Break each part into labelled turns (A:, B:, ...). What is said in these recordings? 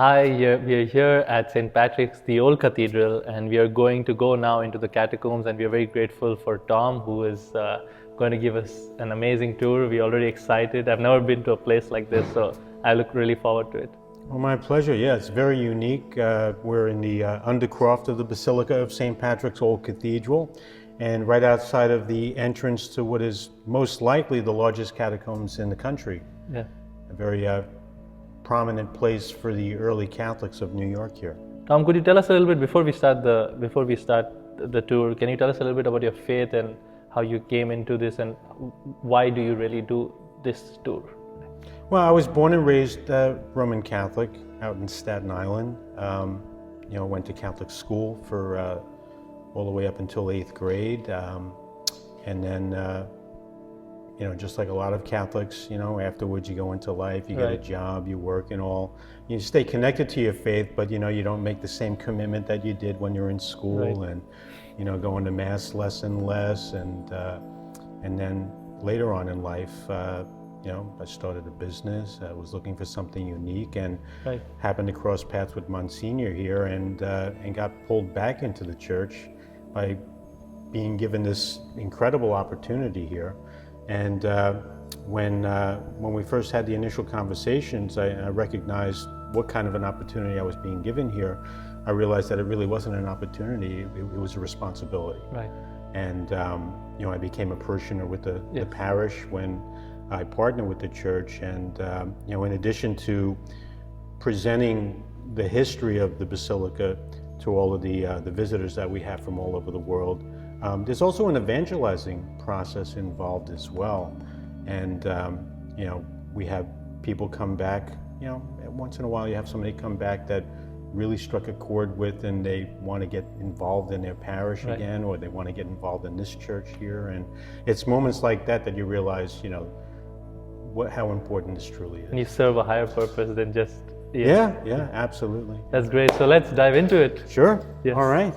A: Hi, we are here at St. Patrick's, the Old Cathedral, and we are going to go now into the catacombs. And we are very grateful for Tom, who is going to give us an amazing tour. We're already excited. I've never been to a place like this, so I look really forward to it.
B: Well, my pleasure. Yeah, it's very unique. We're in the undercroft of the Basilica of St. Patrick's Old Cathedral, and right outside of the entrance to what is most likely the largest catacombs in the country.
A: Yeah.
B: A very prominent place for the early Catholics of New York here.
A: Tom, could you tell us a little bit before we start the tour? Can you tell us a little bit about your faith and how you came into this, and why do you really do this tour?
B: Well, I was born and raised Roman Catholic out in Staten Island. Went to Catholic school for all the way up until 8th grade, and then just like a lot of Catholics, afterwards you go into life, you get a job, you work and all. You stay connected to your faith, but you don't make the same commitment that you did when you're in school, and going to mass less and less, and then later on in life, I started a business. I was looking for something unique, and happened to cross paths with Monsignor here, and got pulled back into the church by being given this incredible opportunity here. And when we first had the initial conversations, I recognized what kind of an opportunity I was being given here. I realized that it really wasn't an opportunity; it was a responsibility.
A: Right.
B: And I became a parishioner with the parish when I partnered with the church. And in addition to presenting the history of the Basilica to all of the visitors that we have from all over the world, there's also an evangelizing process involved as well. And we have people come back. Once in a while you have somebody come back that really struck a chord with, and they want to get involved in their parish again, or they want to get involved in this church here. And it's moments like that that you realize, how important this truly is.
A: And you serve a higher purpose than just...
B: Yeah, absolutely.
A: That's great. So let's dive into it.
B: Sure.
A: Yes.
B: All right.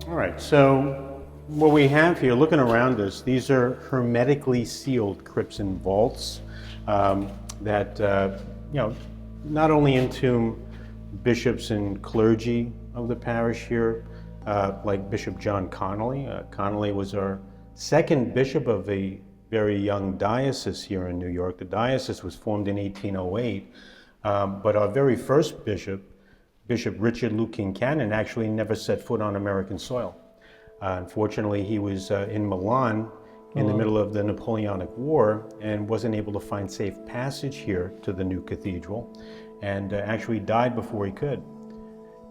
B: All right, so what we have here, looking around us, these are hermetically sealed crypts and vaults that not only entomb bishops and clergy of the parish here, like Bishop John Connolly. Connolly was our second bishop of a very young diocese here in New York. The diocese was formed in 1808, but our very first bishop, Bishop Richard Lou Kincannon, actually never set foot on American soil. Unfortunately, he was in Milan in the middle of the Napoleonic War and wasn't able to find safe passage here to the new cathedral, and actually died before he could.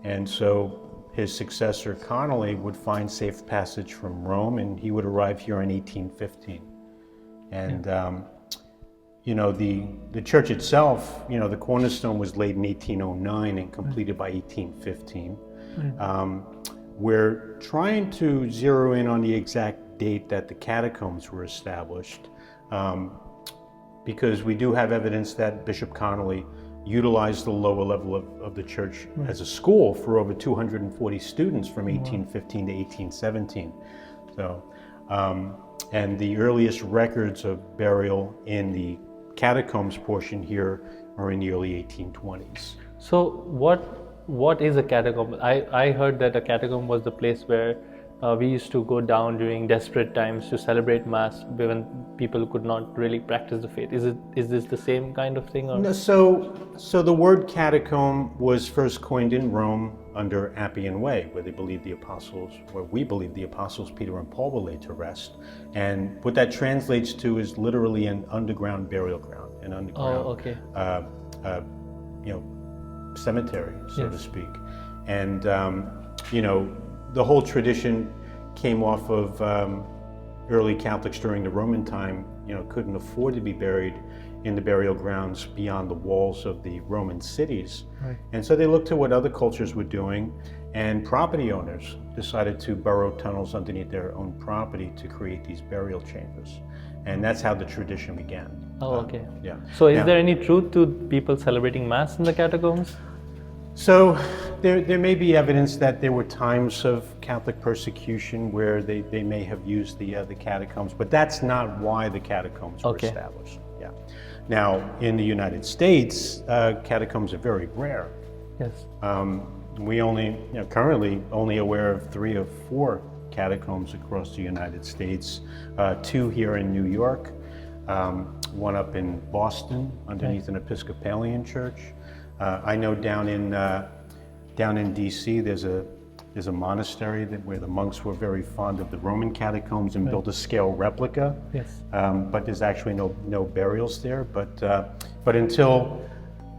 B: And so his successor, Connolly, would find safe passage from Rome, and he would arrive here in 1815. And the church itself, the cornerstone was laid in 1809 and completed by 1815. We're trying to zero in on the exact date that the catacombs were established, because we do have evidence that Bishop Connolly utilized the lower level of the church as a school for over 240 students from 1815 to 1817. So, and the earliest records of burial in the catacombs portion here are in the early 1820s.
A: So what is a catacomb? I heard that a catacomb was the place where we used to go down during desperate times to celebrate Mass when people could not really practice the faith. Is this the same kind of thing? Or?
B: No, so the word catacomb was first coined in Rome under Appian Way, where we believe the apostles Peter and Paul were laid to rest. And what that translates to is literally an underground burial ground, an underground cemetery, so to speak. And the whole tradition came off of early Catholics during the Roman time, couldn't afford to be buried in the burial grounds beyond the walls of the Roman cities. Right. And so they looked to what other cultures were doing, and property owners decided to burrow tunnels underneath their own property to create these burial chambers. And that's how the tradition began.
A: Oh, okay.
B: Yeah.
A: So is there any truth to people celebrating Mass in the catacombs?
B: So there may be evidence that there were times of Catholic persecution where they may have used the catacombs, but that's not why the catacombs were established. Yeah. Now, in the United States, catacombs are very rare.
A: Yes.
B: We only, currently only aware of 3 or 4 catacombs across the United States. 2 here in New York, 1 up in Boston underneath an Episcopalian church. I know down in D.C. there's a monastery where the monks were very fond of the Roman catacombs and built a scale replica.
A: Yes.
B: But there's actually no burials there. But until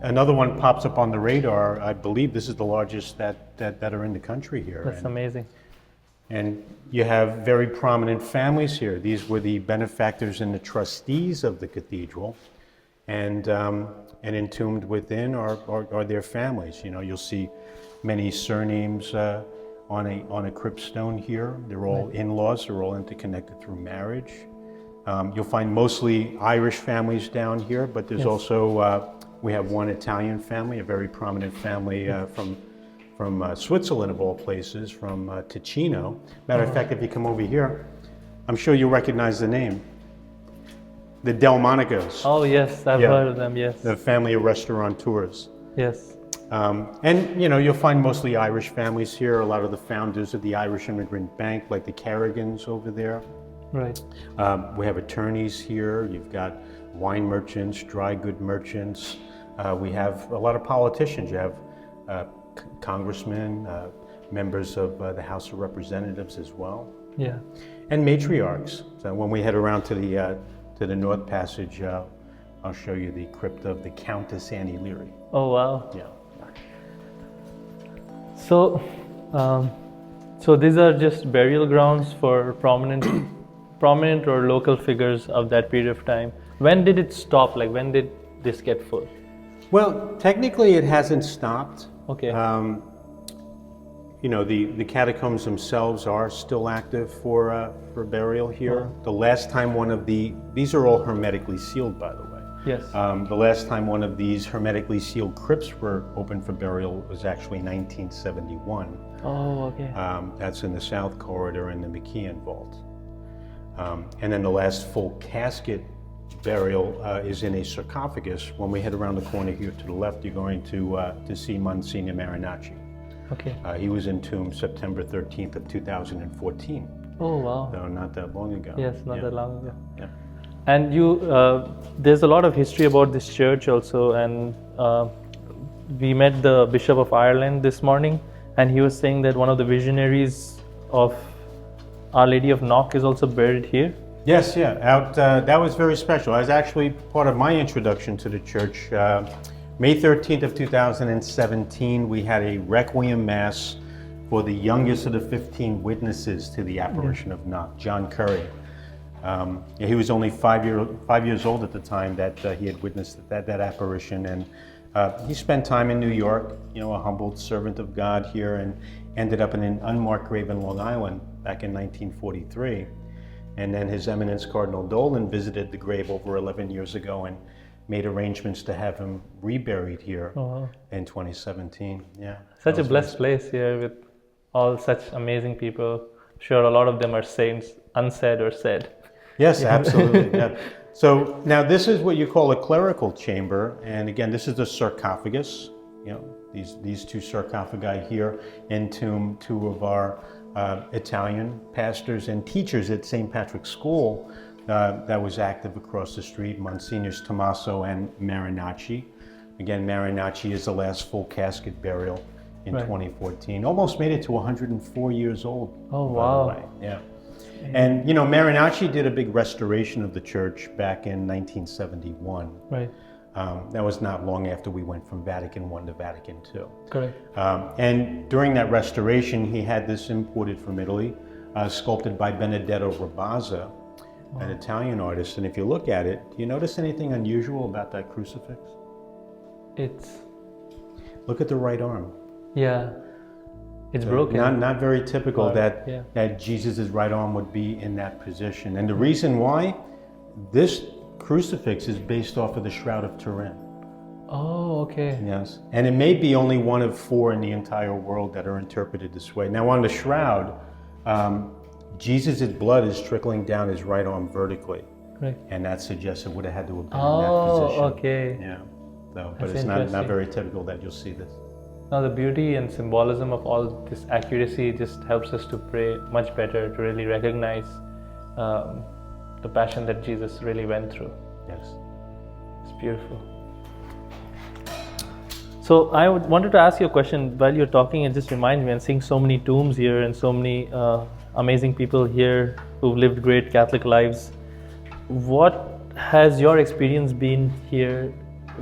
B: another one pops up on the radar, I believe this is the largest that are in the country here.
A: That's amazing.
B: And you have very prominent families here. These were the benefactors and the trustees of the cathedral, and entombed within are their families. You'll see many surnames on a crypt stone here. They're all in-laws. They're all interconnected through marriage. You'll find mostly Irish families down here, but there's also we have 1 Italian family, a very prominent family from Switzerland of all places, from Ticino. Matter of fact, if you come over here, I'm sure you'll recognize the name. The Delmonicos.
A: Oh yes, I've heard of them, yes.
B: The family of restaurateurs.
A: Yes.
B: And you'll find mostly Irish families here, a lot of the founders of the Irish Immigrant Bank, like the Carrigans over there.
A: Right.
B: We have attorneys here, you've got wine merchants, dry good merchants. We have a lot of politicians. You have congressmen, members of the House of Representatives as well.
A: Yeah.
B: And matriarchs. So when we head around to the North Passage, I'll show you the crypt of the Countess Annie Leary.
A: Oh wow.
B: Yeah.
A: So, so these are just burial grounds for prominent or local figures of that period of time. When did it stop? Like, when did this get full?
B: Well, technically it hasn't stopped.
A: Okay.
B: The catacombs themselves are still active for burial here. The last time these are all hermetically sealed, by the way.
A: Yes.
B: The last time one of these hermetically sealed crypts were open for burial was actually 1971.
A: Oh, okay.
B: That's in the South Corridor in the McKeon Vault. And then the last full casket burial is in a sarcophagus. When we head around the corner here to the left, you're going to see Monsignor Marinacci.
A: Okay.
B: He was entombed September 13th of 2014.
A: Oh, wow.
B: So not that long ago.
A: Yes, not that long ago.
B: Yeah.
A: And there's a lot of history about this church also, and we met the Bishop of Ireland this morning, and he was saying that one of the visionaries of Our Lady of Knock is also buried here.
B: Yes, yeah. That was very special. That was actually part of my introduction to the church. May 13th of 2017, we had a Requiem Mass for the youngest of the 15 witnesses to the apparition of Knock, John Curry. He was only 5 years old at the time that he had witnessed that apparition, and he spent time in New York, a humbled servant of God here, and ended up in an unmarked grave in Long Island back in 1943. And then His Eminence Cardinal Dolan visited the grave over 11 years ago and made arrangements to have him reburied here in 2017. Yeah.
A: Such a blessed place here with all such amazing people. Sure, a lot of them are saints, unsaid or said.
B: Yes, absolutely. Yeah. So now this is what you call a clerical chamber, and again, this is the sarcophagus. These 2 sarcophagi here entomb 2 of our Italian pastors and teachers at St. Patrick's School that was active across the street, Monsignors Tommaso and Marinacci. Again, Marinacci is the last full casket burial in 2014. Almost made it to 104 years old.
A: Oh,
B: by
A: wow.
B: the way. Yeah. And Marinacci did a big restoration of the church back in 1971.
A: Right.
B: That was not long after we went from Vatican I to Vatican II.
A: Correct.
B: And during that restoration, he had this imported from Italy, sculpted by Benedetto Rabazza, an Italian artist. And if you look at it, do you notice anything unusual about that crucifix? Look at the right arm.
A: Yeah. It's broken.
B: Not very typical that Jesus' right arm would be in that position. And the reason why, this crucifix is based off of the Shroud of Turin.
A: Oh, okay.
B: Yes, and it may be only one of 4 in the entire world that are interpreted this way. Now on the shroud, Jesus' blood is trickling down his right arm vertically.
A: Right.
B: And that suggests it would have had to have been
A: Oh,
B: in that position.
A: okay.
B: Yeah. So, but
A: That's
B: it's not
A: interesting.
B: very typical that you'll see this.
A: Now, the beauty and symbolism of all this accuracy just helps us to pray much better, to really recognize the passion that Jesus really went through.
B: Yes.
A: It's beautiful. So I wanted to ask you a question while you're talking. It just reminds me, and seeing so many tombs here and so many amazing people here who've lived great Catholic lives. What has your experience been here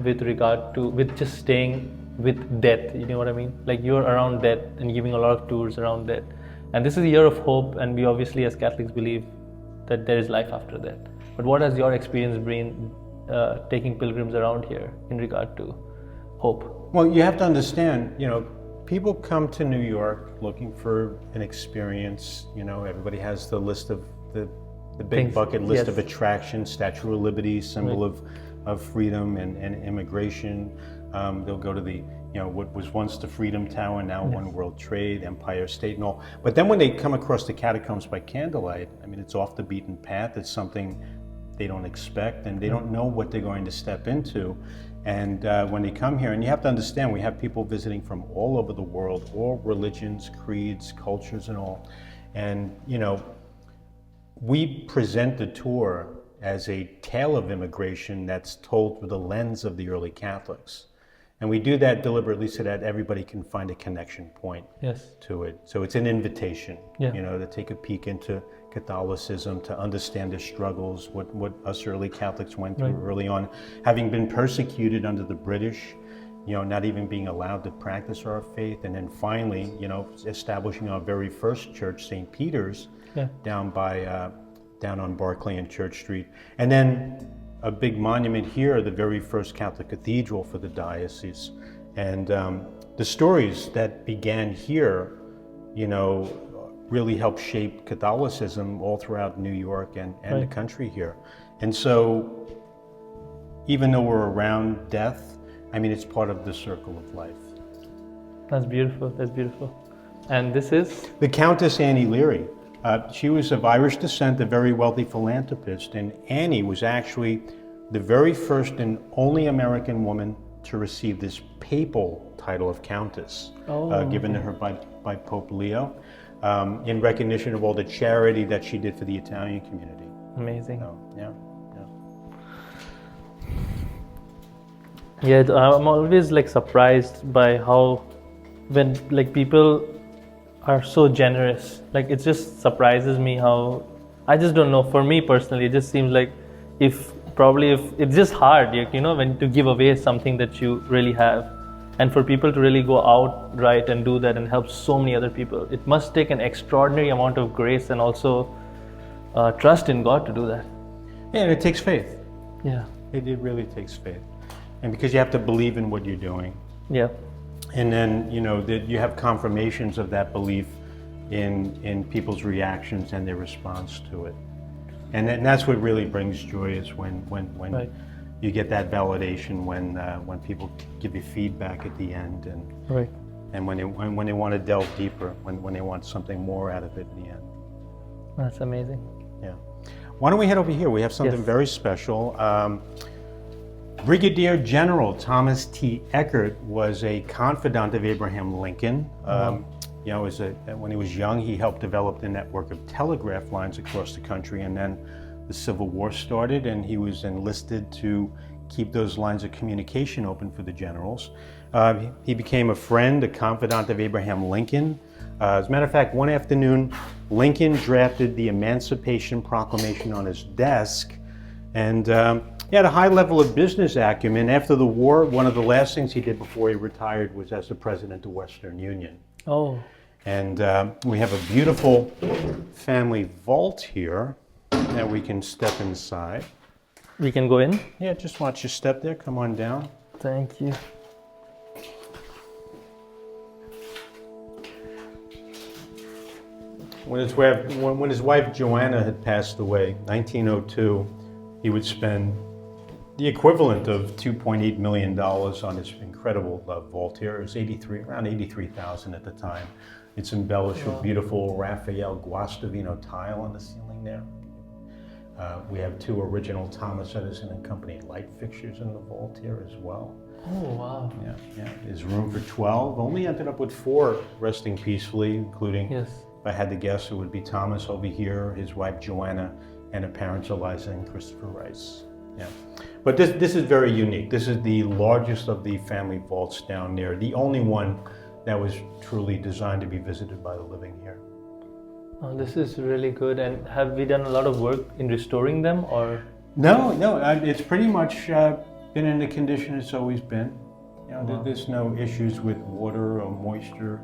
A: with regard to with just staying with death? You know what I mean? Like you're around death and giving a lot of tours around death. And this is a year of hope, and we obviously as Catholics believe that there is life after death. But what has your experience been taking pilgrims around here in regard to hope?
B: Well, you have to understand, people come to New York looking for an experience. Everybody has the list of the big bucket list of attractions, Statue of Liberty, symbol of freedom and immigration. They'll go to the, what was once the Freedom Tower, now One World Trade, Empire State and all. But then when they come across the Catacombs by candlelight, it's off the beaten path. It's something they don't expect, and they don't know what they're going to step into. And when they come here, and you have to understand, we have people visiting from all over the world, all religions, creeds, cultures and all. And, we present the tour as a tale of immigration that's told through the lens of the early Catholics. And we do that deliberately so that everybody can find a connection point to it. So it's an invitation, to take a peek into Catholicism, to understand the struggles, what us early Catholics went through early on, having been persecuted under the British, not even being allowed to practice our faith, and then finally, establishing our very first church, St. Peter's, down on Barclay and Church Street, and then a big monument here, the very first Catholic cathedral for the diocese, and the stories that began here, really helped shape Catholicism all throughout New York and the country here. And so, even though we're around death, it's part of the circle of life.
A: That's beautiful. That's beautiful. And this is?
B: The Countess Annie Leary. She was of Irish descent, a very wealthy philanthropist, and Annie was actually the very first and only American woman to receive this papal title of Countess, given to her by Pope Leo, in recognition of all the charity that she did for the Italian community.
A: Amazing.
B: So,
A: Yeah, I'm always surprised by how when people are so generous. It just surprises me how, I just don't know, for me personally, it just seems like if it's just hard, when to give away something that you really have. And for people to really go out right and do that and help so many other people, it must take an extraordinary amount of grace and also trust in God to do that.
B: Yeah, and it takes faith.
A: Yeah.
B: It really takes faith. And because you have to believe in what you're doing.
A: Yeah.
B: And then, that you have confirmations of that belief in people's reactions and their response to it. And that's what really brings joy, is when you get that validation, when people give you feedback at the end, and when they want to delve deeper, when they want something more out of it in the end.
A: That's amazing.
B: Yeah. Why don't we head over here? We have something very special. Brigadier General Thomas T. Eckert was a confidant of Abraham Lincoln. When he was young, he helped develop the network of telegraph lines across the country, and then the Civil War started, and he was enlisted to keep those lines of communication open for the generals. He became a friend, a confidant of Abraham Lincoln. As a matter of fact, one afternoon, Lincoln drafted the Emancipation Proclamation on his desk, and he had a high level of business acumen. After the war, one of the last things he did before he retired was as the president of Western Union.
A: Oh.
B: And we have a beautiful family vault here that we can step inside.
A: We can go in?
B: Yeah, just watch you step there. Come on down.
A: Thank you.
B: When his wife Joanna had passed away, 1902, he would spend the equivalent of $2.8 million on this incredible vault here. It was around 83,000 at the time. It's embellished with beautiful Raphael Guastavino tile on the ceiling there. We have 2 original Thomas Edison and Company light fixtures in the vault here as well.
A: Oh, wow.
B: Yeah. There's room for 12. Only ended up with 4 resting peacefully, including,
A: Yes.
B: if I had to guess, it would be Thomas over here, his wife Joanna, and her parents Eliza and Christopher Rice. Yeah. But this is very unique. This is the largest of the family vaults down there. The only one that was truly designed to be visited by the living here.
A: Oh, this is really good. And have we done a lot of work in restoring them, or?
B: No, it's pretty much been in the condition it's always been. You know, there's no issues with water or moisture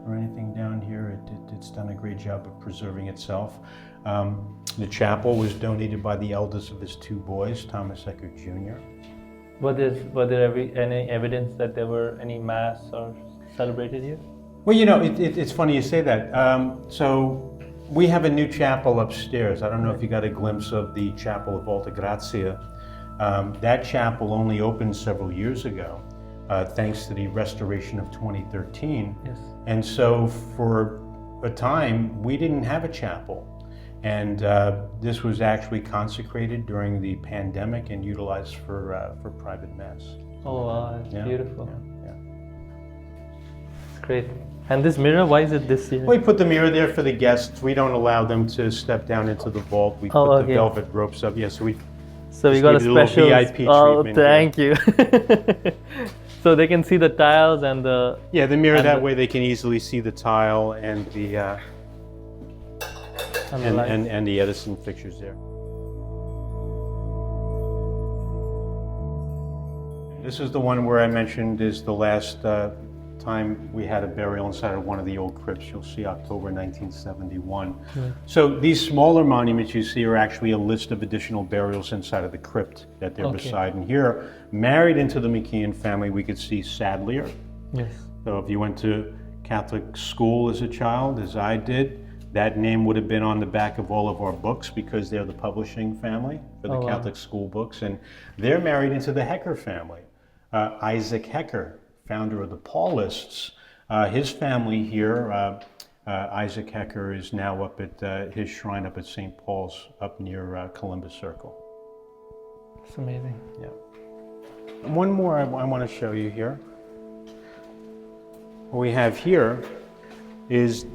B: or anything down here. It's done a great job of preserving itself. The chapel was donated by the eldest of his 2 boys, Thomas Eckert Jr.
A: Were there any evidence that there were any mass or celebrated here?
B: Well, you know, it's funny you say that. So we have a new chapel upstairs. I don't know if you got a glimpse of the chapel of Alta Grazia. That chapel only opened several years ago, thanks to the restoration of 2013.
A: Yes.
B: And so for a time, we didn't have a chapel. And this was actually consecrated during the pandemic and utilized for private mass.
A: Oh, wow, that's beautiful.
B: Yeah.
A: It's great. And this mirror, why is it this here?
B: We put the mirror there for the guests. We don't allow them to step down into the vault. We put the velvet ropes up. Yeah, so we
A: got a special
B: VIP
A: Oh,
B: treatment.
A: thank you. So they can see the tiles and the...
B: Yeah, the mirror, that way they can easily see the tile and the and the Edison fixtures there. This is the one where I mentioned is the last time we had a burial inside of one of the old crypts. You'll see October 1971. So these smaller monuments you see are actually a list of additional burials inside of the crypt that they're beside. And here, married into the McKeon family, we could see Sadlier.
A: Yes.
B: So if you went to Catholic school as a child, as I did, that name would have been on the back of all of our books because they're the publishing family for the Catholic school books. And they're married into the Hecker family. Isaac Hecker, founder of the Paulists, his family here, Isaac Hecker, is now up at his shrine up at St. Paul's up near Columbus Circle.
A: It's amazing.
B: Yeah. And one more I want to show you here. What we have here is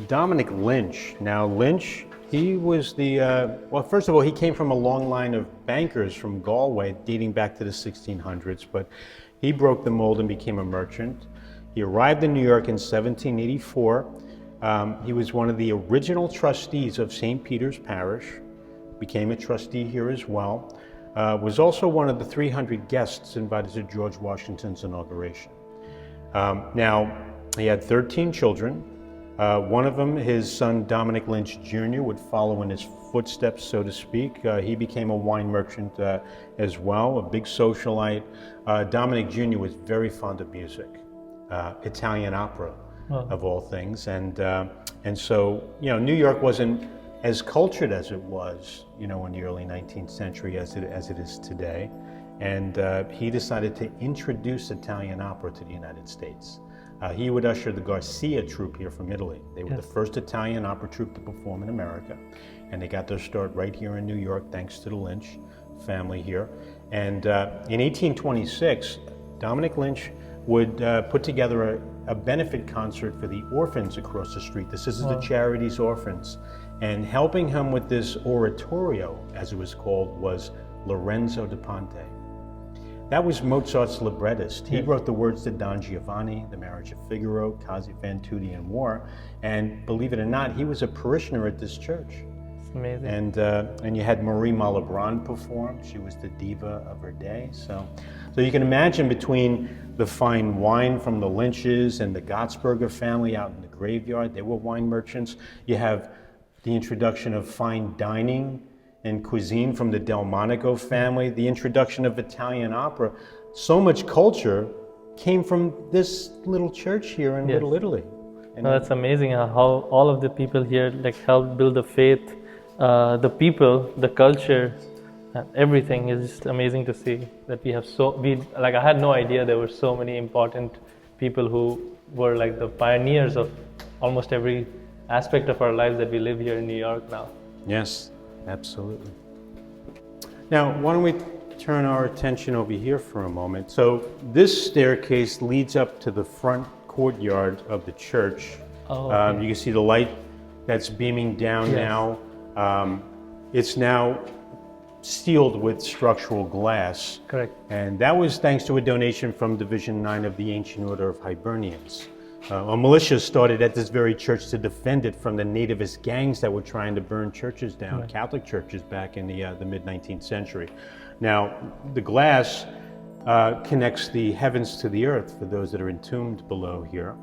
B: Dominic Lynch. Now Lynch, he was well, first of all, he came from a long line of bankers from Galway dating back to the 1600s, but he broke the mold and became a merchant. He arrived in New York in 1784. He was one of the original trustees of St. Peter's Parish, became a trustee here as well, was also one of the 300 guests invited to George Washington's inauguration. Now, he had 13 children. One of them, his son Dominic Lynch Jr., would follow in his footsteps, so to speak. He became a wine merchant as well, a big socialite. Dominic Jr. was very fond of music, Italian opera of all things. And so, you know, New York wasn't as cultured as it was, you know, in the early 19th century as it is today. And he decided to introduce Italian opera to the United States. He would usher the Garcia troupe here from Italy. They were the first Italian opera troupe to perform in America. And they got their start right here in New York, thanks to the Lynch family here. And in 1826, Dominic Lynch would put together a benefit concert for the orphans across the street. This is the Charities Orphans. And helping him with this oratorio, as it was called, was Lorenzo da Ponte. That was Mozart's librettist. He wrote the words to Don Giovanni, The Marriage of Figaro, Casi fan tutte and War. And believe it or not, he was a parishioner at this church.
A: It's amazing.
B: And you had Marie Malibran perform. She was the diva of her day. So you can imagine between the fine wine from the Lynches and the Gottsberger family out in the graveyard, they were wine merchants. You have the introduction of fine dining and cuisine from the Delmonico family, the introduction of Italian opera. So much culture came from this little church here in Little Italy. And
A: that's amazing how all of the people here like helped build the faith, the people, the culture, And everything is just amazing to see that we have like I had no idea there were so many important people who were like the pioneers of almost every aspect of our lives that we live here in New York now.
B: Yes, absolutely. Now, why don't we turn our attention over here for a moment. So this staircase leads up to the front courtyard of the church.
A: Oh, okay.
B: You can see the light that's beaming down now. It's now sealed with structural glass.
A: Correct.
B: And that was thanks to a donation from Division 9 of the Ancient Order of Hibernians. A militia started at this very church to defend it from the nativist gangs that were trying to burn churches down, Catholic churches back in the mid-19th century. Now, the glass connects the heavens to the earth for those that are entombed below here.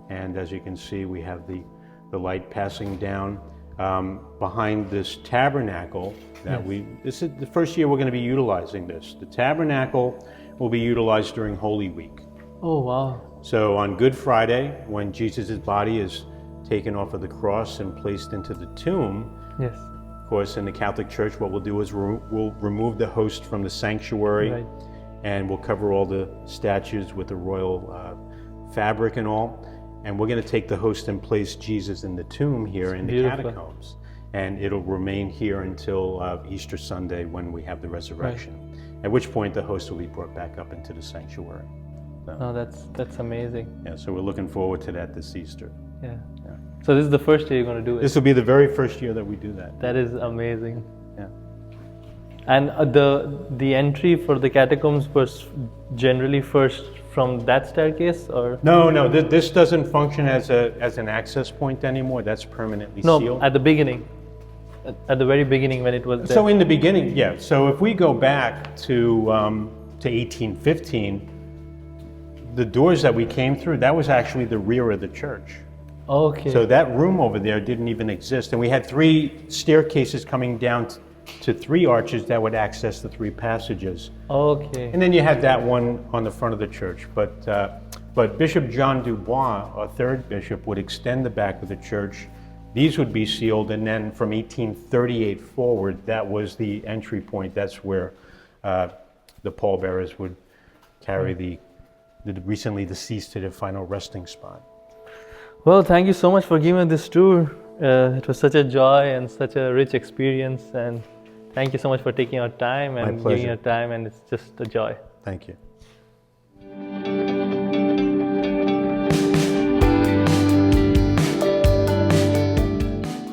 B: And as you can see, we have the light passing down behind this tabernacle that this is the first year we're going to be utilizing this. The tabernacle will be utilized during Holy Week.
A: Oh, wow.
B: So on Good Friday, when Jesus' body is taken off of the cross and placed into the tomb,
A: yes.
B: Of course, in the Catholic Church, what we'll do is we'll remove the host from the sanctuary, and we'll cover all the statues with the royal fabric and all. And we're going to take the host and place Jesus in the tomb here in the Catacombs. And it'll remain here until Easter Sunday when we have the resurrection, at which point the host will be brought back up into the sanctuary. So,
A: oh, that's amazing.
B: Yeah, so we're looking forward to that this Easter.
A: Yeah. So this is the first year you're going to do it?
B: This will be the very first year that we do that.
A: That is amazing.
B: Yeah.
A: And the entry for the catacombs was generally first from that staircase, or?
B: No, this doesn't function as an access point anymore. That's permanently sealed.
A: No, at the beginning. At the very beginning when it was there.
B: So in the beginning, yeah. So if we go back to 1815, the doors that we came through, that was actually the rear of the church.
A: Okay.
B: So that room over there didn't even exist. And we had 3 staircases coming down to 3 arches that would access the 3 passages.
A: Okay.
B: And then you had that one on the front of the church. But Bishop John Dubois, our 3rd bishop, would extend the back of the church. These would be sealed, and then from 1838 forward, that was the entry point. That's where the pallbearers would carry the recently deceased to their final resting spot.
A: Well, thank you so much for giving us this tour. It was such a joy and such a rich experience, and thank you so much for taking our time and giving your time, and it's just a joy.
B: Thank you.